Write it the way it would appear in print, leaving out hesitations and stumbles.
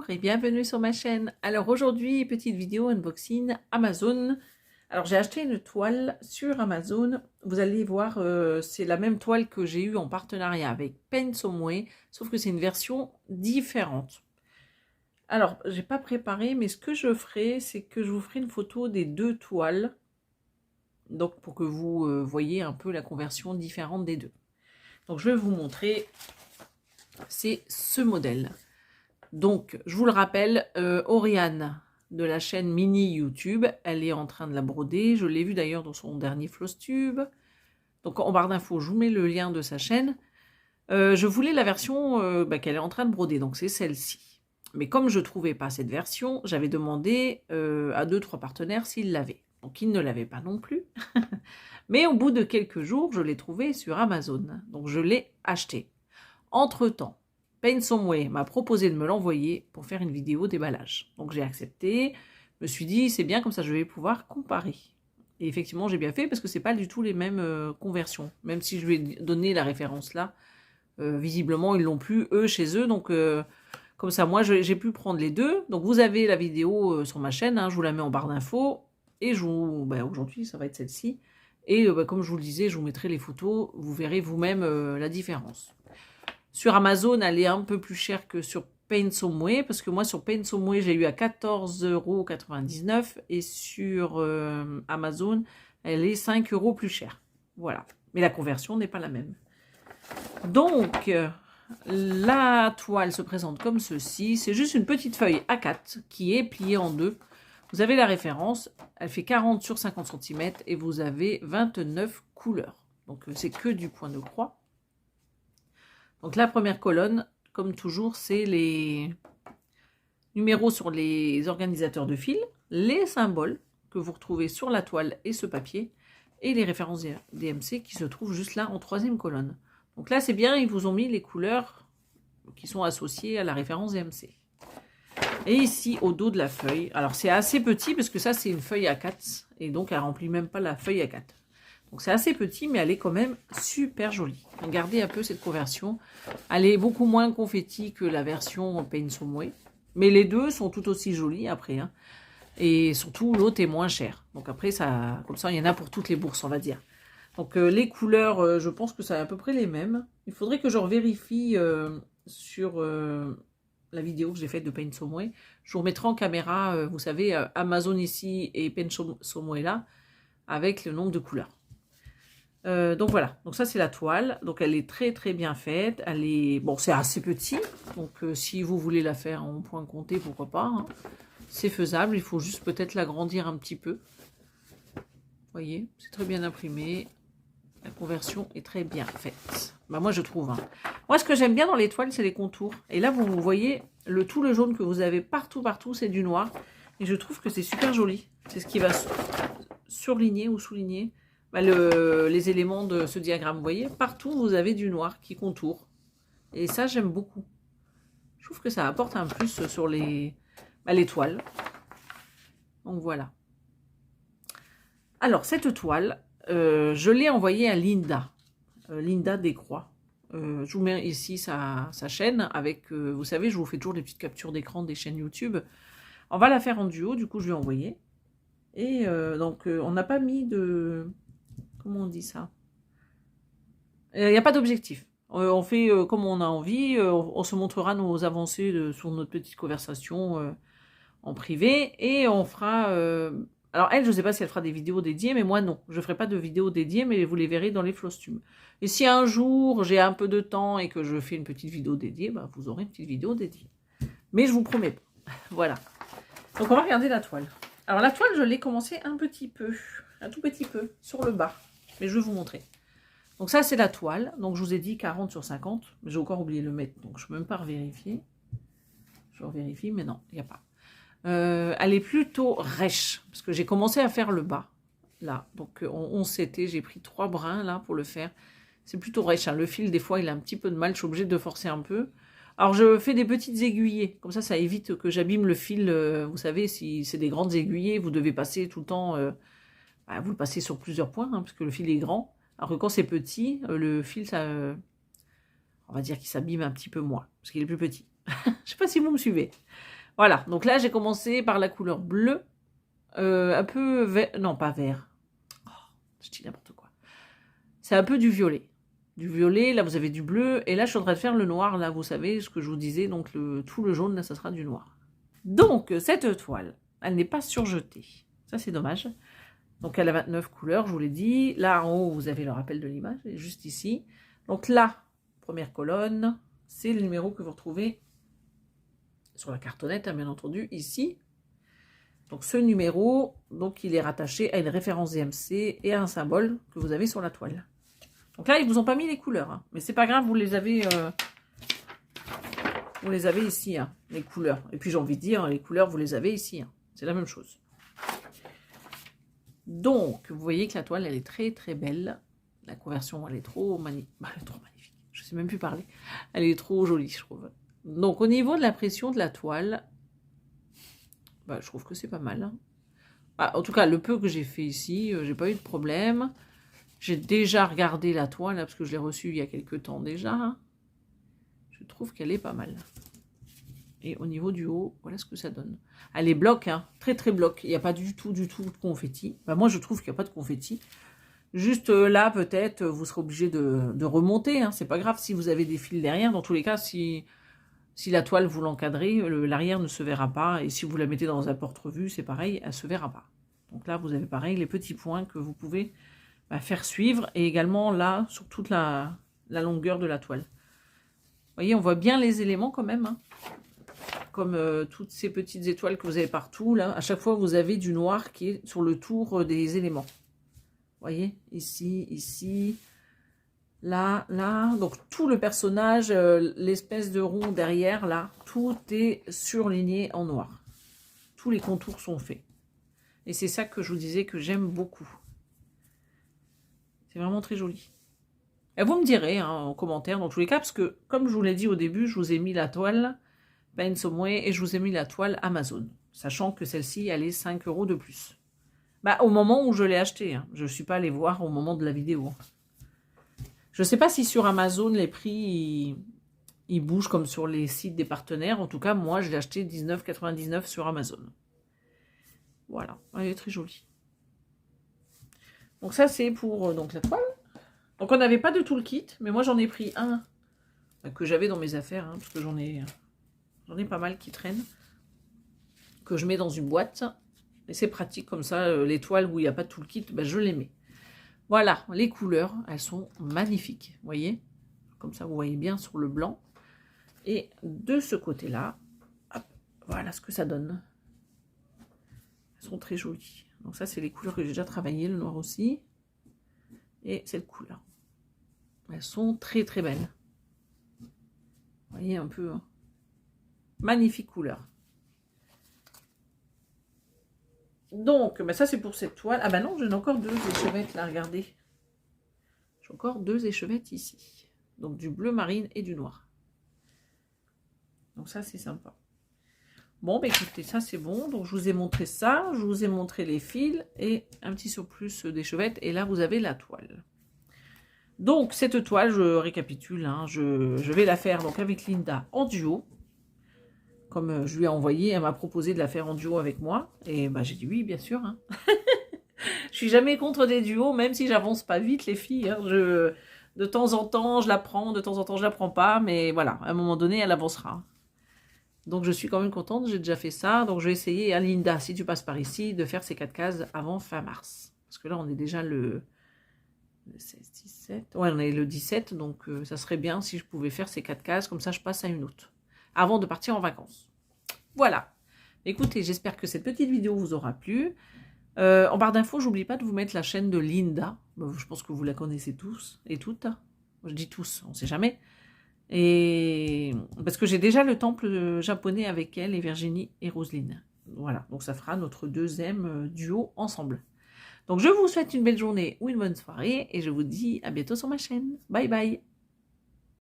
Bonjour et bienvenue sur ma chaîne. Alors aujourd'hui, petite vidéo unboxing Amazon. Alors j'ai acheté une toile sur Amazon. Vous allez voir, c'est la même toile que j'ai eue en partenariat avec Paintsomeway, sauf que c'est une version différente. Alors, j'ai pas préparé, mais ce que je ferai, c'est que je vous ferai une photo des deux toiles. Donc pour que vous voyez un peu la conversion différente des deux. Donc je vais vous montrer, c'est ce modèle. Donc, je vous le rappelle, Oriane de la chaîne Mini YouTube, elle est en train de la broder. Je l'ai vu d'ailleurs dans son dernier Flosstube. Donc, en barre d'infos, je vous mets le lien de sa chaîne. Je voulais la version qu'elle est en train de broder, donc c'est celle-ci. Mais comme je ne trouvais pas cette version, j'avais demandé à 2-3 partenaires s'ils l'avaient. Donc, ils ne l'avaient pas non plus. Mais au bout de quelques jours, je l'ai trouvée sur Amazon. Donc, je l'ai achetée. Entre-temps, Paintsomeway m'a proposé de me l'envoyer pour faire une vidéo déballage. Donc j'ai accepté, je me suis dit c'est bien comme ça je vais pouvoir comparer. Et effectivement j'ai bien fait parce que c'est pas du tout les mêmes conversions. Même si je lui ai donné la référence là, visiblement ils l'ont plus eux chez eux. Donc comme ça moi j'ai pu prendre les deux. Donc vous avez la vidéo sur ma chaîne, hein, je vous la mets en barre d'infos. Et aujourd'hui ça va être celle-ci. Et comme je vous le disais, je vous mettrai les photos, vous verrez vous-même la différence. Sur Amazon, elle est un peu plus chère que sur Paintsomeway, parce que moi, sur Paintsomeway, j'ai eu à 14,99 € et sur Amazon, elle est 5 € plus chère. Voilà. Mais la conversion n'est pas la même. Donc, la toile se présente comme ceci. C'est juste une petite feuille A4 qui est pliée en deux. Vous avez la référence. Elle fait 40 sur 50 cm et vous avez 29 couleurs. Donc, c'est que du point de croix. Donc la première colonne, comme toujours, c'est les numéros sur les organisateurs de fil, les symboles que vous retrouvez sur la toile et ce papier, et les références DMC qui se trouvent juste là en troisième colonne. Donc là, c'est bien, ils vous ont mis les couleurs qui sont associées à la référence DMC. Et ici, au dos de la feuille, alors c'est assez petit parce que ça, c'est une feuille A4, et donc elle ne remplit même pas la feuille A4. Donc c'est assez petit, mais elle est quand même super jolie. Regardez un peu cette conversion. Elle est beaucoup moins confetti que la version Paintsomeway. Mais les deux sont tout aussi jolies après. Hein. Et surtout, l'autre est moins cher. Donc après, ça, comme ça, il y en a pour toutes les bourses, on va dire. Donc les couleurs, je pense que c'est à peu près les mêmes. Il faudrait que je revérifie sur la vidéo que j'ai faite de Paintsomeway. Je vous remettrai en caméra, vous savez, Amazon ici et Paintsomeway là, avec le nombre de couleurs. Donc voilà, donc ça c'est la toile, donc elle est très très bien faite, elle est, bon c'est assez petit, donc si vous voulez la faire en point compté, pourquoi pas, hein. C'est faisable, il faut juste peut-être l'agrandir un petit peu, vous voyez, c'est très bien imprimé, la conversion est très bien faite, bah moi je trouve, hein. Moi ce que j'aime bien dans les toiles c'est les contours, et là vous voyez, tout le jaune que vous avez partout c'est du noir, et je trouve que c'est super joli, c'est ce qui va surligner ou souligner les éléments de ce diagramme. Vous voyez, partout, vous avez du noir qui contourne. Et ça, j'aime beaucoup. Je trouve que ça apporte un plus sur les toiles. Donc, voilà. Alors, cette toile, je l'ai envoyée à Linda. Linda Descroix. Je vous mets ici sa chaîne avec, vous savez, je vous fais toujours des petites captures d'écran des chaînes YouTube. On va la faire en duo, du coup, je lui ai envoyé. Et donc, on n'a pas mis de... Comment on dit ça? Il n'y a pas d'objectif. On fait comme on a envie. On se montrera nos avancées sur notre petite conversation en privé. Et on fera... alors elle, je ne sais pas si elle fera des vidéos dédiées, mais moi non. Je ne ferai pas de vidéos dédiées, mais vous les verrez dans les Flosstubes. Et si un jour j'ai un peu de temps et que je fais une petite vidéo dédiée, bah, vous aurez une petite vidéo dédiée. Mais je vous promets pas. Voilà. Donc on va regarder la toile. Alors la toile, je l'ai commencé un petit peu. Un tout petit peu. Sur le bas. Mais je vais vous montrer. Donc ça, c'est la toile. Donc je vous ai dit 40 sur 50. J'ai encore oublié de le mettre. Donc je ne peux même pas revérifier. Je revérifie, mais non, il n'y a pas. Elle est plutôt rêche. Parce que j'ai commencé à faire le bas. Là. Donc en 11 CT, j'ai pris 3 brins là pour le faire. C'est plutôt rêche. Hein. Le fil, des fois, il a un petit peu de mal. Je suis obligée de forcer un peu. Alors je fais des petites aiguillées. Comme ça évite que j'abîme le fil. Vous savez, si c'est des grandes aiguillées, vous devez passer tout le temps... vous le passez sur plusieurs points, hein, parce que le fil est grand. Alors que quand c'est petit, le fil, ça, on va dire qu'il s'abîme un petit peu moins, parce qu'il est plus petit. Je ne sais pas si vous me suivez. Voilà, donc là, j'ai commencé par la couleur bleue, un peu vert, non, pas vert. Oh, je dis n'importe quoi. C'est un peu du violet. Du violet, là, vous avez du bleu, et là, je suis en train de faire le noir, là, vous savez, ce que je vous disais, donc tout le jaune, là, ça sera du noir. Donc, cette toile, elle n'est pas surjetée. Ça, c'est dommage. Donc, elle a 29 couleurs, je vous l'ai dit. Là, en haut, vous avez le rappel de l'image, juste ici. Donc là, première colonne, c'est le numéro que vous retrouvez sur la cartonnette, hein, bien entendu, ici. Donc, ce numéro, donc, il est rattaché à une référence DMC et à un symbole que vous avez sur la toile. Donc là, ils vous ont pas mis les couleurs, hein. Mais c'est pas grave, vous les avez ici, hein, les couleurs. Et puis j'ai envie de dire, les couleurs, vous les avez ici, hein. C'est la même chose. Donc, vous voyez que la toile, elle est très très belle. La conversion, elle est trop magnifique. Elle est trop magnifique. Je sais même plus parler. Elle est trop jolie, je trouve. Donc, au niveau de la pression de la toile, je trouve que c'est pas mal, hein. En tout cas, le peu que j'ai fait ici, j'ai pas eu de problème. J'ai déjà regardé la toile, parce que je l'ai reçue il y a quelques temps déjà. Je trouve qu'elle est pas mal. Et au niveau du haut, voilà ce que ça donne. Elle est bloc, hein, très très bloc. Il n'y a pas du tout de confetti. Moi, je trouve qu'il n'y a pas de confetti. Juste là, peut-être, vous serez obligé de remonter. Hein. C'est pas grave si vous avez des fils derrière. Dans tous les cas, si la toile, vous l'encadrez, l'arrière ne se verra pas. Et si vous la mettez dans un porte-revue, c'est pareil, elle ne se verra pas. Donc là, vous avez pareil, les petits points que vous pouvez faire suivre. Et également là, sur toute la longueur de la toile. Vous voyez, on voit bien les éléments quand même, hein. Comme toutes ces petites étoiles que vous avez partout, là, à chaque fois, vous avez du noir qui est sur le tour des éléments. Vous voyez, ici, ici, là, là. Donc, tout le personnage, l'espèce de rond derrière, là, tout est surligné en noir. Tous les contours sont faits. Et c'est ça que je vous disais que j'aime beaucoup. C'est vraiment très joli. Et vous me direz, hein, en commentaire, dans tous les cas, parce que, comme je vous l'ai dit au début, je vous ai mis la toile Pensomway et je vous ai mis la toile Amazon, sachant que celle-ci, elle est 5 € de plus. Au moment où je l'ai acheté, hein. Je ne suis pas allée voir au moment de la vidéo. Je ne sais pas si sur Amazon, les prix, ils bougent comme sur les sites des partenaires. En tout cas, moi, je l'ai acheté 19,99 € sur Amazon. Voilà, elle est très jolie. Donc ça, c'est pour donc la toile. Donc on n'avait pas de tout le kit, mais moi, j'en ai pris un que j'avais dans mes affaires, hein, parce que j'en ai pas mal qui traînent, que je mets dans une boîte. Et c'est pratique comme ça, les toiles où il n'y a pas tout le kit, je les mets. Voilà, les couleurs, elles sont magnifiques, vous voyez. Comme ça, vous voyez bien sur le blanc. Et de ce côté-là, voilà ce que ça donne. Elles sont très jolies. Donc ça, c'est les couleurs que j'ai déjà travaillées, le noir aussi. Et cette couleur. Elles sont très très belles. Vous voyez un peu, hein. Magnifique couleur. Donc, ça c'est pour cette toile. Ah non, j'en ai encore 2 échevettes là, regardez. J'ai encore 2 échevettes ici. Donc du bleu marine et du noir. Donc ça c'est sympa. Bon, écoutez, ça c'est bon. Donc je vous ai montré ça. Je vous ai montré les fils et un petit surplus d'échevettes. Et là vous avez la toile. Donc cette toile, je récapitule, hein, je vais la faire donc avec Linda en duo. Comme je lui ai envoyé, elle m'a proposé de la faire en duo avec moi. Et j'ai dit oui, bien sûr. Hein. Je suis jamais contre des duos, même si j'avance pas vite, les filles. Hein. De temps en temps, je la prends, de temps en temps, je la prends pas. Mais voilà, à un moment donné, elle avancera. Donc je suis quand même contente, j'ai déjà fait ça. Donc je vais essayer, à Linda, si tu passes par ici, de faire ces 4 cases avant fin mars. Parce que là, on est déjà le 16, 17. Ouais, on est le 17, donc ça serait bien si je pouvais faire ces 4 cases. Comme ça, je passe à une autre. Avant de partir en vacances. Voilà. Écoutez, j'espère que cette petite vidéo vous aura plu. En barre d'infos, j'oublie pas de vous mettre la chaîne de Linda. Je pense que vous la connaissez tous et toutes. Je dis tous, on ne sait jamais. Et parce que j'ai déjà le temple japonais avec elle et Virginie et Roselyne. Voilà, donc ça fera notre deuxième duo ensemble. Donc je vous souhaite une belle journée ou une bonne soirée et je vous dis à bientôt sur ma chaîne. Bye bye.